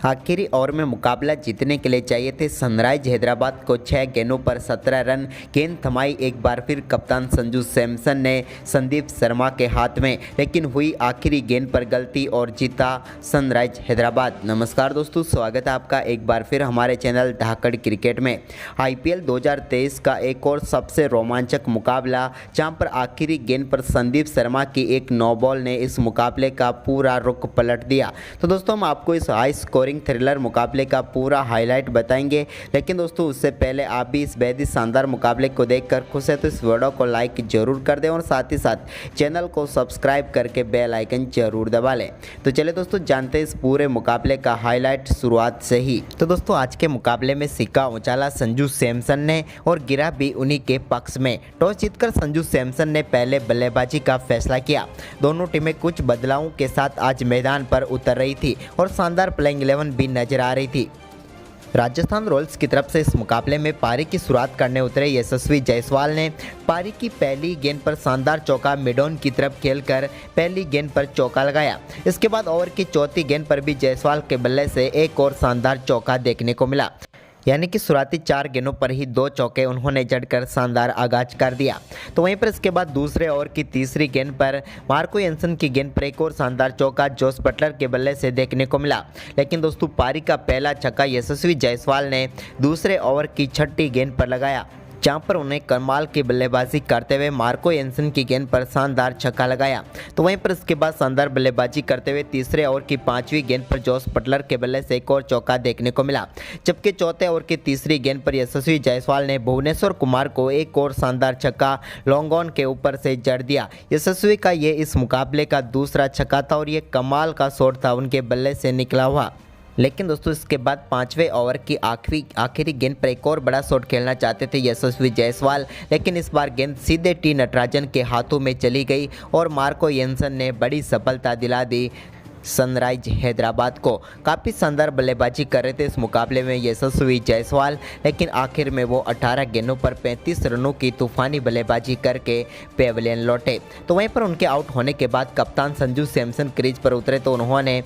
आखिरी ओवर में मुकाबला जीतने के लिए चाहिए थे सनराइज हैदराबाद को 6 गेंदों पर 17 रन। गेंद थमाई एक बार फिर कप्तान संजू सैमसन ने संदीप शर्मा के हाथ में, लेकिन हुई आखिरी गेंद पर गलती और जीता सनराइज हैदराबाद। नमस्कार दोस्तों, स्वागत है आपका एक बार फिर हमारे चैनल धाकड़ क्रिकेट में। IPL 2023 का एक और सबसे रोमांचक मुकाबला, जहां पर आखिरी गेंद पर संदीप शर्मा की एक नो बॉल ने इस मुकाबले का पूरा रुख पलट दिया। तो दोस्तों, हम आपको इस हाई स्कोरिंग थ्रिलर मुकाबले का पूरा हाईलाइट बताएंगे, लेकिन दोस्तों उससे पहले आप भी इस बेहद ही शानदार मुकाबले को देखकर खुश है तो इस वीडियो को लाइक जरूर कर दें और साथ ही साथ चैनल को सब्सक्राइब करके बेल आइकन जरूर दबा लें। तो चलिए दोस्तों, जानते हैं इस पूरे मुकाबले का हाईलाइट शुरुआत से ही। तो दोस्तों, आज के मुकाबले में सिक्का उछाला संजू सैमसन ने और गिरा भी उन्हीं के पक्ष में। टॉस जीतकर संजू सैमसन ने पहले बल्लेबाजी का फैसला किया। दोनों टीमें कुछ बदलावों के साथ आज मैदान पर उतर रही थी और शानदार प्लेइंग 11 भी नजर आ रही थी। राजस्थान रॉयल्स की तरफ से इस मुकाबले में पारी की शुरुआत करने उतरे यशस्वी जायसवाल ने पारी की पहली गेंद पर शानदार चौका मिडॉन की तरफ खेलकर पहली गेंद पर चौका लगाया। इसके बाद ओवर की चौथी गेंद पर भी जायसवाल के बल्ले से एक और शानदार चौका देखने को मिला, यानी कि शुरुआती 4 गेंदों पर ही 2 चौके उन्होंने जड़कर शानदार आगाज कर दिया। तो वहीं पर इसके बाद दूसरे ओवर की तीसरी गेंद पर मार्को एंसन की गेंद पर एक और शानदार चौका जोस बटलर के बल्ले से देखने को मिला। लेकिन दोस्तों, पारी का पहला छक्का यशस्वी जायसवाल ने दूसरे ओवर की छठी गेंद पर लगाया, जहां पर उन्हें कमाल की बल्लेबाजी करते हुए मार्को एंसन की गेंद पर शानदार छक्का लगाया। तो वहीं पर इसके बाद शानदार बल्लेबाजी करते हुए तीसरे ओवर की 5वीं गेंद पर जोस बटलर के बल्ले से एक और चौका देखने को मिला, जबकि चौथे ओवर की तीसरी गेंद पर यशस्वी जायसवाल ने भुवनेश्वर कुमार को एक और शानदार छक्का लॉन्ग ऑन के ऊपर से जड़ दिया। यशस्वी का ये इस मुकाबले का दूसरा छक्का था और ये कमाल का शॉट था उनके बल्ले से निकला हुआ। लेकिन दोस्तों, इसके बाद 5वें ओवर की आखिरी गेंद पर एक और बड़ा शॉट खेलना चाहते थे यशस्वी जायसवाल, लेकिन इस बार गेंद सीधे टी नटराजन के हाथों में चली गई और मार्को एंसन ने बड़ी सफलता दिला दी सनराइज हैदराबाद को। काफ़ी शानदार बल्लेबाजी कर रहे थे इस मुकाबले में यशस्वी जायसवाल, लेकिन आखिर में वो 18 गेंदों पर 35 रनों की तूफानी बल्लेबाजी करके पेवेलियन लौटे। तो वहीं पर उनके आउट होने के बाद कप्तान संजू सैमसन क्रीज पर उतरे तो उन्होंने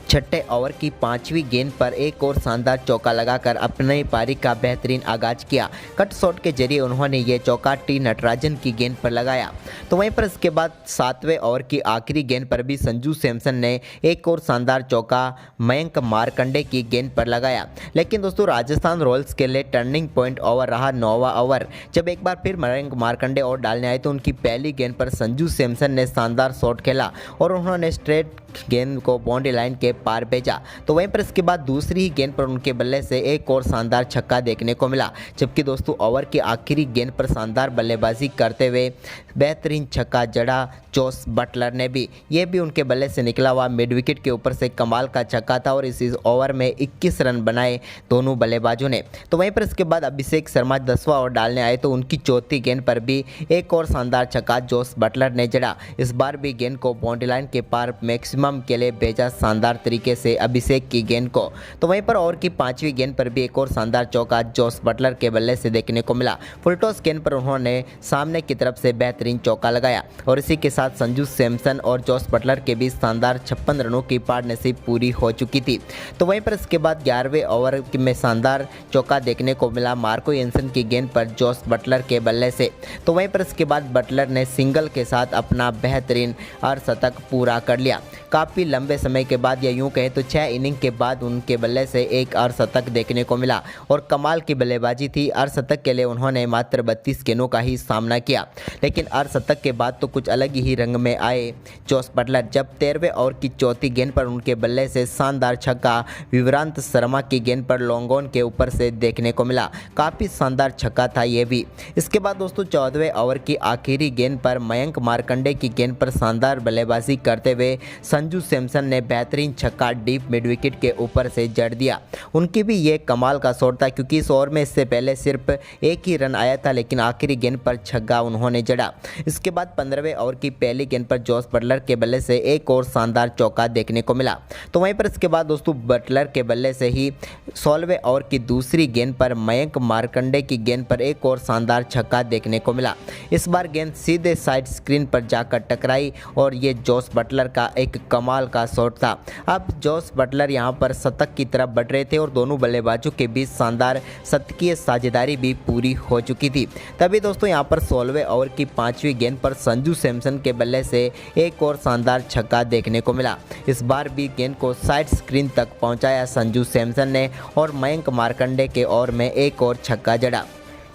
छठे ओवर की 5वीं गेंद पर एक और शानदार चौका लगाकर अपनी पारी का बेहतरीन आगाज किया। कट शॉट के जरिए उन्होंने ये चौका टी नटराजन की गेंद पर लगाया। तो वहीं पर इसके बाद 7वें ओवर की आखिरी गेंद पर भी संजू सैमसन ने एक और शानदार चौका मयंक मार्कंडे की गेंद पर लगाया। लेकिन दोस्तों, राजस्थान रॉयल्स के लिए टर्निंग पॉइंट ओवर रहा 9वां ओवर, जब एक बार फिर मयंक मार्कंडे और डालने आए तो उनकी पहली गेंद पर संजू सैमसन ने शानदार शॉट खेला और उन्होंने स्ट्रेट गेंद को बाउंड्री लाइन के पार भेजा। तो वहीं पर इसके बाद दूसरी ही गेंद पर उनके बल्ले से एक और शानदार छक्का देखने को मिला, जबकि दोस्तों ओवर की आखिरी गेंद पर शानदार बल्लेबाजी करते हुए बेहतरीन छक्का जड़ा जोस बटलर ने भी, ये भी उनके बल्ले से निकला हुआ मिड विकेट के ऊपर से कमाल का छक्का था और इस ओवर में 21 रन बनाए दोनों बल्लेबाजों ने। तो वहीं पर इसके बाद अभिषेक शर्मा 10वां ओवर डालने आए तो उनकी चौथी गेंद पर भी एक और शानदार छक्का जोस बटलर ने जड़ा। इस बार भी गेंद को बाउंड्री लाइन के पार मैक्सिमम के लिए भेजा शानदार तरीके से अभिषेक की गेंद को। तो वहीं पर ओवर की 5वीं गेंद पर भी एक और शानदार चौका जोस बटलर के बल्ले से देखने को मिला। फुल टॉस गेंद पर उन्होंने सामने की तरफ से बेहतरीन चौका लगाया और इसी के साथ संजू सैमसन और जोस बटलर के बीच शानदार 56 रनों की पार्टनरशिप पूरी हो चुकी थी। तो वहीं पर इसके बाद 11वें ओवर में शानदार चौका देखने को मिला मार्को एंसन की गेंद पर जोस बटलर के बल्ले से। तो वहीं पर इसके बाद बटलर ने सिंगल के साथ अपना बेहतरीन अर्धशतक पूरा कर लिया। काफ़ी लंबे समय के बाद या यूं कहें तो 6 इनिंग के बाद उनके बल्ले से एक अर्धशतक देखने को मिला और कमाल की बल्लेबाजी थी। अर्धशतक के लिए उन्होंने मात्र 32 गेंदों का ही सामना किया, लेकिन अर्धशतक के बाद तो कुछ अलग ही रंग में आए जोस बटलर, जब 13वें ओवर की चौथी गेंद पर उनके बल्ले से शानदार छक्का विवरांत शर्मा की गेंद पर लॉन्ग ऑन के ऊपर से देखने को मिला। काफ़ी शानदार छक्का था ये भी। इसके बाद दोस्तों 14वें ओवर की आखिरी गेंद पर मयंक मार्कंडे की गेंद पर शानदार बल्लेबाजी करते हुए संजू सैमसन ने बेहतरीन छक्का डीप मिड विकेट के ऊपर से जड़ दिया। उनकी भी ये कमाल का शॉट था, क्योंकि इस ओवर में इससे पहले सिर्फ एक ही रन आया था, लेकिन आखिरी गेंद पर छक्का उन्होंने जड़ा। इसके बाद 15वें ओवर की पहली गेंद पर जोस बटलर के बल्ले से एक और शानदार चौका देखने को मिला। तो वहीं पर इसके बाद दोस्तों बटलर के बल्ले से ही 16वें ओवर की दूसरी गेंद पर मयंक मार्कंडे की गेंद पर एक और शानदार छक्का देखने को मिला। इस बार गेंद सीधे साइड स्क्रीन पर जाकर टकराई और ये जोस बटलर का एक कमाल का शॉट था। अब जोस बटलर यहां पर शतक की तरफ बढ़ रहे थे और दोनों बल्लेबाजों के बीच शानदार शतकीय साझेदारी भी पूरी हो चुकी थी। तभी दोस्तों यहां पर 16वें ओवर की 5वीं गेंद पर संजू सैमसन के बल्ले से एक और शानदार छक्का देखने को मिला। इस बार भी गेंद को साइड स्क्रीन तक पहुंचाया संजू सैमसन ने और मयंक मार्कंडे के ओवर में एक और छक्का जड़ा।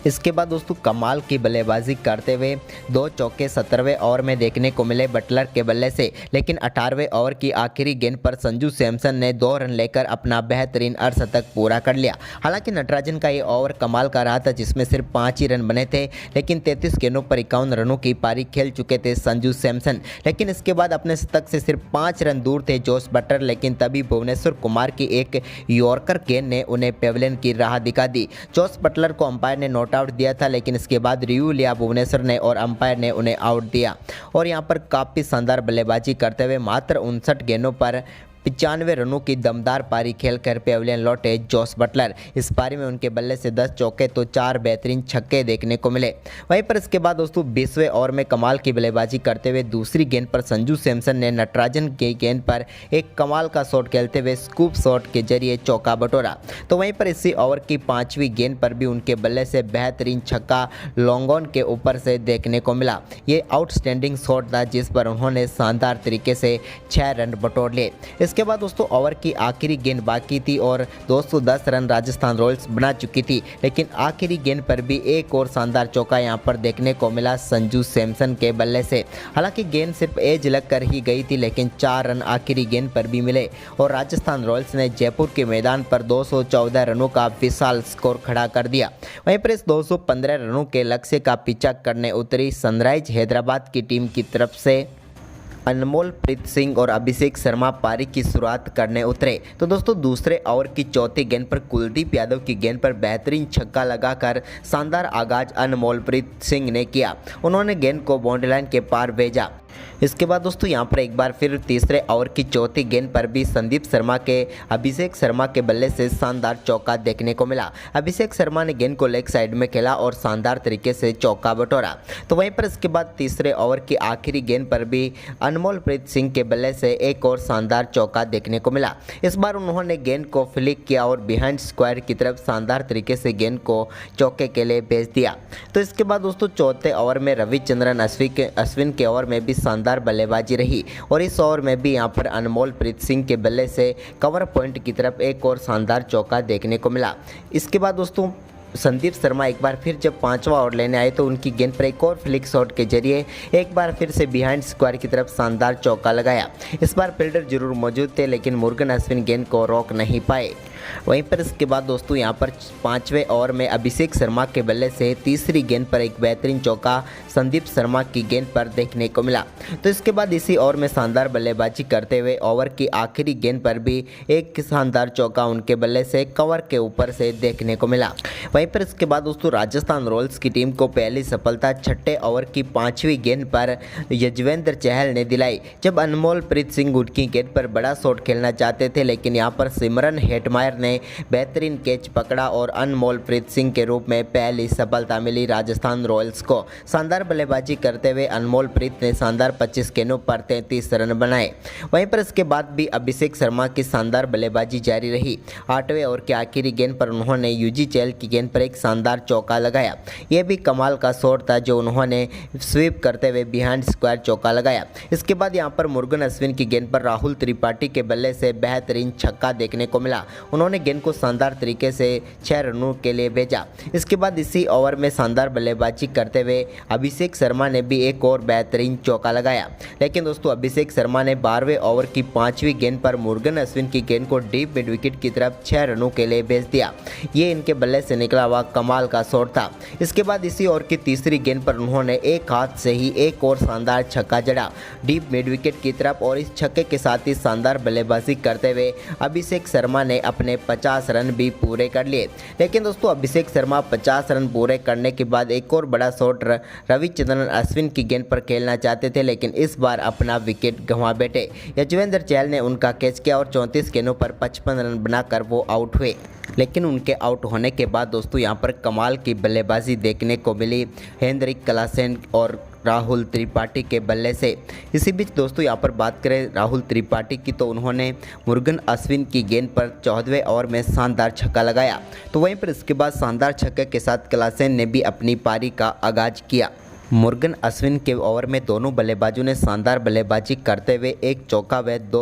इसके बाद दोस्तों कमाल की बल्लेबाजी करते हुए 2 चौके 17वें ओवर में देखने को मिले बटलर के बल्ले से, लेकिन 18वें ओवर की आखिरी गेंद पर संजू सैमसन ने 2 रन लेकर अपना बेहतरीन अर्धशतक पूरा कर लिया। हालांकि नटराजन का ये ओवर कमाल का रहा था जिसमें सिर्फ 5 ही रन बने थे, लेकिन 33 गेंदों पर 51 रनों की पारी खेल चुके थे संजू सैमसन। लेकिन इसके बाद अपने शतक से सिर्फ 5 रन दूर थे जोस बटलर, लेकिन तभी भुवनेश्वर कुमार की एक यॉर्कर गेंद ने उन्हें पेविलियन की राह दिखा दी। जोस बटलर को अंपायर ने नोट आउट दिया था, लेकिन इसके बाद रिव्यू लिया भुवनेश्वर ने और अंपायर ने उन्हें आउट दिया और यहां पर काफ़ी शानदार बल्लेबाजी करते हुए मात्र 59 गेंदों पर 95 रनों की दमदार पारी खेलकर पेविलियन लौटे जोस बटलर। इस पारी में उनके बल्ले से 10 चौके तो 4 बेहतरीन छक्के देखने को मिले। वहीं पर इसके बाद दोस्तों 20वें ओवर में कमाल की बल्लेबाजी करते हुए दूसरी गेंद पर संजू सैमसन ने नटराजन की गेंद पर एक कमाल का शॉट खेलते हुए स्कूप शॉट के जरिए चौका बटोरा। तो वहीं पर इसी ओवर की 5वीं गेंद पर भी उनके बल्ले से बेहतरीन छक्का लॉन्ग ऑन के ऊपर से देखने को मिला। ये आउटस्टैंडिंग शॉट था जिस पर उन्होंने शानदार तरीके से 6 रन बटोर लिए। इसके बाद दोस्तों ओवर की आखिरी गेंद बाकी थी और 210 रन राजस्थान रॉयल्स बना चुकी थी, लेकिन आखिरी गेंद पर भी एक और शानदार चौका यहां पर देखने को मिला संजू सैमसन के बल्ले से। हालांकि गेंद सिर्फ एज लग कर ही गई थी, लेकिन 4 रन आखिरी गेंद पर भी मिले और राजस्थान रॉयल्स ने जयपुर के मैदान पर 214 रनों का विशाल स्कोर खड़ा कर दिया। वहीं पर इस 215 रनों के लक्ष्य का पीछा करने उतरी सनराइज हैदराबाद की टीम की तरफ से अनमोल प्रीत सिंह और अभिषेक शर्मा पारी की शुरुआत करने उतरे। तो दोस्तों दूसरे ओवर की चौथी गेंद पर कुलदीप यादव की गेंद पर बेहतरीन छक्का लगाकर शानदार आगाज अनमोल प्रीत सिंह ने किया। उन्होंने गेंद को बाउंड्री लाइन के पार भेजा। इसके बाद दोस्तों यहां पर एक बार फिर तीसरे ओवर की चौथी गेंद पर भी संदीप शर्मा के अभिषेक शर्मा के बल्ले से शानदार चौका देखने को मिला। अभिषेक शर्मा ने गेंद को लेग साइड में खेला और शानदार तरीके से चौका बटोरा। तो वहीं पर इसके बाद तीसरे ओवर की आखिरी गेंद पर भी अनमोल प्रीत सिंह के बल्ले से एक और शानदार चौका देखने को मिला। इस बार उन्होंने गेंद को फ्लिक किया और बिहाइंड स्क्वायर की तरफ शानदार तरीके से गेंद को चौके के लिए भेज दिया। तो इसके बाद दोस्तों चौथे ओवर में रविचंद्रन अश्विन के ओवर में भी शानदार बल्लेबाजी रही और इस ओवर में भी यहां पर अनमोल प्रीत सिंह के बल्ले से कवर पॉइंट की तरफ एक और शानदार चौका देखने को मिला। इसके बाद दोस्तों संदीप शर्मा एक बार फिर जब 5वां ओवर लेने आए तो उनकी गेंद पर एक और फ्लिक शॉट के जरिए एक बार फिर से बिहाइंड स्क्वायर की तरफ शानदार चौका लगाया। इस बार फील्डर जरूर मौजूद थे, लेकिन मुर्गन अश्विन गेंद को रोक नहीं पाए। वहीं पर इसके बाद दोस्तों यहां पर 5वें ओवर में अभिषेक शर्मा के बल्ले से तीसरी गेंद पर एक बेहतरीन चौका संदीप शर्मा की गेंद पर देखने को मिला। तो इसके बाद इसी ओवर में शानदार बल्लेबाजी करते हुए ओवर की आखिरी गेंद पर भी एक शानदार चौका उनके बल्ले से कवर के ऊपर से देखने को मिला। वहीं पर इसके बाद दोस्तों राजस्थान रॉयल्स की टीम को पहली सफलता छठे ओवर की 5वीं गेंद पर यजवेंद्र चहल ने दिलाई, जब अनमोल प्रीत सिंह उनकी गेंद पर बड़ा शॉट खेलना चाहते थे, लेकिन यहां पर सिमरन हेटमायर ने बेहतरीन कैच पकड़ा और अनमोल प्रीत सिंह के रूप में पहली सफलता मिली राजस्थान रॉयल्स को। शानदार बल्लेबाजी करते हुए अनमोल प्रीत ने शानदार 25 गेंदों पर 33 रन बनाए। वहीं पर इसके बाद भी अभिषेक शर्मा की शानदार बल्लेबाजी जारी रही। 8वें ओवर की आखिरी गेंद पर उन्होंने यूजी चहल की गेंद पर एक शानदार चौका लगाया। यह भी कमाल का शॉट था जो उन्होंने स्वीप करते हुए बिहाइंड स्क्वायर चौका लगाया। इसके बाद यहां पर मुर्गन अश्विन की गेंद पर राहुल त्रिपाठी के बल्ले से बेहतरीन छक्का देखने को मिला। उन्होंने गेंद को शानदार तरीके से 6 रनों के लिए भेजा। इसके बाद इसी ओवर में शानदार बल्लेबाजी करते हुए अभिषेक शर्मा ने भी एक और बेहतरीन चौका लगाया, लेकिन दोस्तों अभिषेक शर्मा ने 12वें ओवर की 5वीं गेंद पर मुर्गन अश्विन की गेंद को डीप मिड विकेट की तरफ 6 रनों के लिए भेज दिया। ये इनके बल्ले से निकला हुआ कमाल का शॉट था। इसके बाद इसी ओवर की तीसरी गेंद पर उन्होंने एक हाथ से ही एक और शानदार छक्का जड़ा डीप मिड विकेट की तरफ और इस छक्के के साथ ही शानदार बल्लेबाजी करते हुए अभिषेक शर्मा ने अपने 50 रन भी पूरे कर लिए। लेकिन दोस्तों अभिषेक शर्मा 50 रन पूरे करने के बाद एक और बड़ा शॉट रविचंद्रन अश्विन की गेंद पर खेलना चाहते थे, लेकिन इस बार अपना विकेट गंवा बैठे। यजवेंद्र चहल ने उनका कैच किया और 34 गेंदों पर 55 रन बनाकर वो आउट हुए। लेकिन उनके आउट होने के बाद दोस्तों यहां पर कमाल की बल्लेबाजी देखने को मिली हेनरिक क्लासेन और राहुल त्रिपाठी के बल्ले से। इसी बीच दोस्तों यहाँ पर बात करें राहुल त्रिपाठी की, तो उन्होंने मुरुगन अश्विन की गेंद पर 14वें ओवर में शानदार छक्का लगाया। तो वहीं पर इसके बाद शानदार छक्के के साथ क्लासेन ने भी अपनी पारी का आगाज किया। मुरुगन अश्विन के ओवर में दोनों बल्लेबाजों ने शानदार बल्लेबाजी करते हुए एक चौका व 2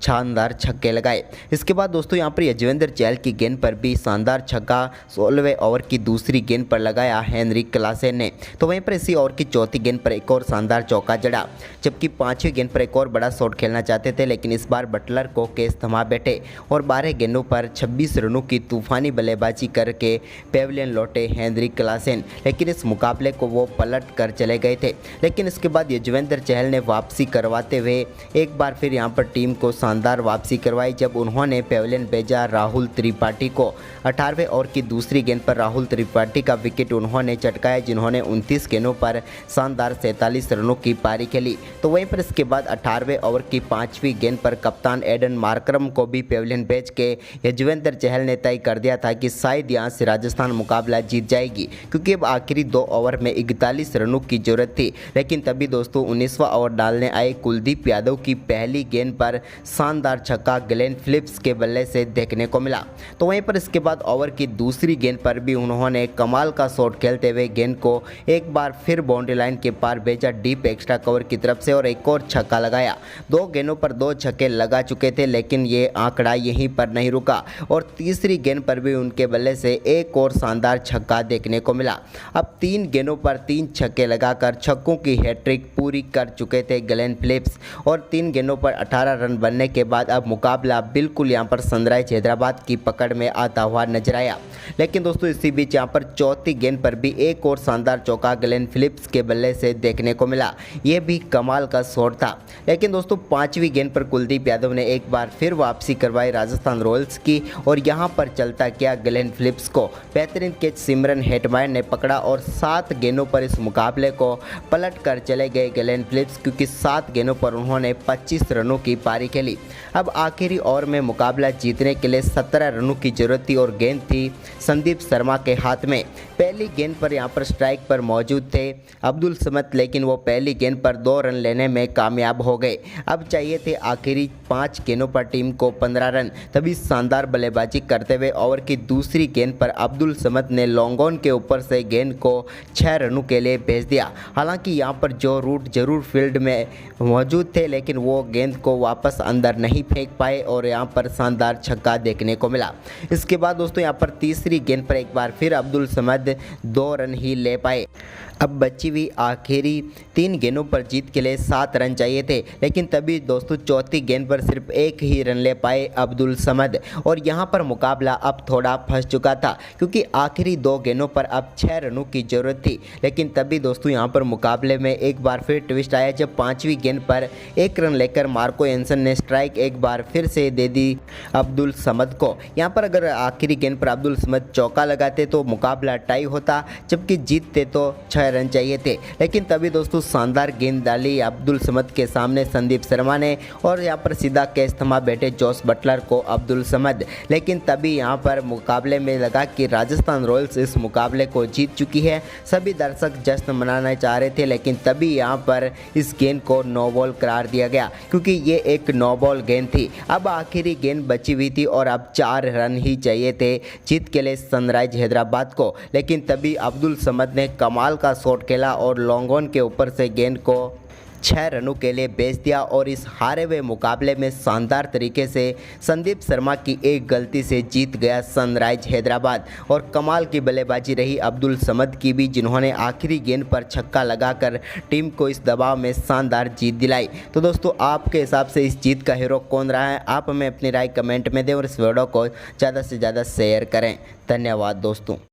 शानदार छक्के लगाए। इसके बाद दोस्तों यहाँ पर यजुवेंद्र चहल की गेंद पर भी शानदार छक्का 16वें ओवर की दूसरी गेंद पर लगाया हेनरिक क्लासेन ने। तो वहीं पर इसी ओवर की चौथी गेंद पर एक और शानदार चौका जड़ा, जबकि 5वीं गेंद पर एक और बड़ा शॉट खेलना चाहते थे, लेकिन इस बार बटलर को केस थमा बैठे और 12 गेंदों पर 26 रनों की तूफानी बल्लेबाजी करके पेविलियन लौटे हेनरिक क्लासेन। लेकिन इस मुकाबले को वो पलट कर चले गए थे। लेकिन इसके बाद यजुवेंद्र चहल ने वापसी करवाते हुए एक बार फिर यहां पर टीम को शानदार वापसी करवाई, जब उन्होंने पेविलियन भेजा राहुल त्रिपाठी को। 18वें ओवर की दूसरी गेंद पर राहुल त्रिपाठी का विकेट उन्होंने चटकाया, जिन्होंने 29 गेंदों पर शानदार 47 रनों की पारी खेली। तो वहीं पर इसके बाद 18वें ओवर की 5वीं गेंद पर कप्तान एडन मार्करम को भी पेविलियन भेज के यजुवेंद्र चहल ने तय कर दिया था कि शायद यहां से राजस्थान मुकाबला जीत जाएगी, क्योंकि अब आखिरी 2 ओवर में 41 रनों की जरूरत थी। लेकिन तभी दोस्तों 19वां ओवर डालने आए कुलदीप यादव की पहली गेंद पर शानदार छक्का ग्लेन फिलिप्स के बल्ले से देखने को मिला। तो वहीं पर इसके बाद ओवर की दूसरी गेंद पर भी उन्होंने कमाल का शॉट खेलते हुए गेंद को एक बार फिर बाउंड्री लाइन के पार भेजा डीप एक्स्ट्रा कवर की तरफ से और एक और छक्का लगाया। 2 गेंदों पर 2 छक्के लगा चुके थे, लेकिन ये आंकड़ा यहीं पर नहीं रुका और तीसरी गेंद पर भी उनके बल्ले से एक और शानदार छक्का देखने को मिला। अब 3 गेंदों पर 3 छक्के लगाकर छक्कों की हैट्रिक पूरी कर चुके थे ग्लेन फिलिप्स और 3 गेंदों पर 18 रन बनने के बाद अब मुकाबला बिल्कुल यहां पर सनराइज हैदराबाद की पकड़ में आता हुआ नजर आया। लेकिन दोस्तों इसी बीच यहां पर चौथी गेंद पर भी एक और शानदार चौका ग्लेन फिलिप्स के बल्ले से देखने को मिला। यह भी कमाल का शॉट था। लेकिन दोस्तों 5वीं गेंद पर कुलदीप यादव ने एक बार फिर वापसी करवाई राजस्थान रॉयल्स की और यहां पर चलता किया ग्लेन फिलिप्स को बेहतरीन कैच सिमरन हेटमायर ने पकड़ा और 7 गेंदों पर इस मुकाबले को पलट कर चले गए ग्लेन फिलिप्स, क्योंकि 7 गेंदों पर उन्होंने 25 रनों की पारी खेली। अब आखिरी ओवर में मुकाबला जीतने के लिए 17 रनों की जरूरत थी और गेंद थी संदीप शर्मा के हाथ में। पहली गेंद पर यहां पर स्ट्राइक पर मौजूद थे अब्दुल समद, लेकिन वो पहली गेंद पर 2 रन लेने में कामयाब हो गए। अब चाहिए थे आखिरी 5 गेंदों पर टीम को 15 रन, तभी शानदार बल्लेबाजी करते हुए ओवर की दूसरी गेंद पर अब्दुल समद ने लॉन्ग ऑन के ऊपर से गेंद को 6 रनों के लिए भेज दिया। हालांकि यहां पर जो रूट जरूर फील्ड में मौजूद थे, लेकिन वो गेंद को वापस अंदर नहीं फेंक पाए और यहां पर शानदार छक्का देखने को मिला। इसके बाद दोस्तों यहां पर तीसरी गेंद पर एक बार फिर अब्दुल समद 2 रन ही ले पाए। अब बची हुई आखिरी 3 गेंदों पर जीत के लिए 7 रन चाहिए थे, लेकिन तभी दोस्तों चौथी गेंद पर सिर्फ 1 ही रन ले पाए अब्दुल समद और यहां पर मुकाबला अब थोड़ा फंस चुका था, क्योंकि आखिरी 2 गेंदों पर अब 6 रनों की जरूरत थी। लेकिन तभी दोस्तों यहां पर मुकाबले में एक बार फिर ट्विस्ट आया, जब 5वीं गेंद पर 1 रन लेकर मार्को एंसन ने स्ट्राइक एक बार फिर से दे दी अब्दुल समद को। यहां पर अगर आखिरी गेंद पर अब्दुल समद चौका लगाते तो मुकाबला टाई होता, जबकि जीतते तो 6 रन चाहिए थे। लेकिन तभी दोस्तों शानदार गेंद डाली अब्दुल समद के सामने संदीप शर्मा ने और यहां पर सीधा कैच थमा बैठे जोस बटलर को अब्दुल समद। लेकिन तभी यहां पर मुकाबले में लगा कि राजस्थान रॉयल्स इस मुकाबले को जीत चुकी है। सभी दर्शक जश्न मनाना चाह रहे थे, लेकिन तभी यहां पर इस गेंद को नो बॉल करार दिया गया, क्योंकि ये एक नो बॉल गेंद थी। अब आखिरी गेंद बची हुई थी और अब 4 रन ही चाहिए थे जीत के लिए सनराइज हैदराबाद को। लेकिन तभी अब्दुल समद ने कमाल का शॉट खेला और लॉन्ग ऑन के ऊपर से गेंद को 6 रनों के लिए बेच दिया और इस हारे हुए मुकाबले में शानदार तरीके से संदीप शर्मा की एक गलती से जीत गया सनराइज हैदराबाद। और कमाल की बल्लेबाजी रही अब्दुल समद की भी, जिन्होंने आखिरी गेंद पर छक्का लगाकर टीम को इस दबाव में शानदार जीत दिलाई। तो दोस्तों आपके हिसाब से इस जीत का हीरो कौन रहा है, आप हमें अपनी राय कमेंट में दें और इस वीडियो को ज़्यादा से ज़्यादा शेयर करें। धन्यवाद दोस्तों।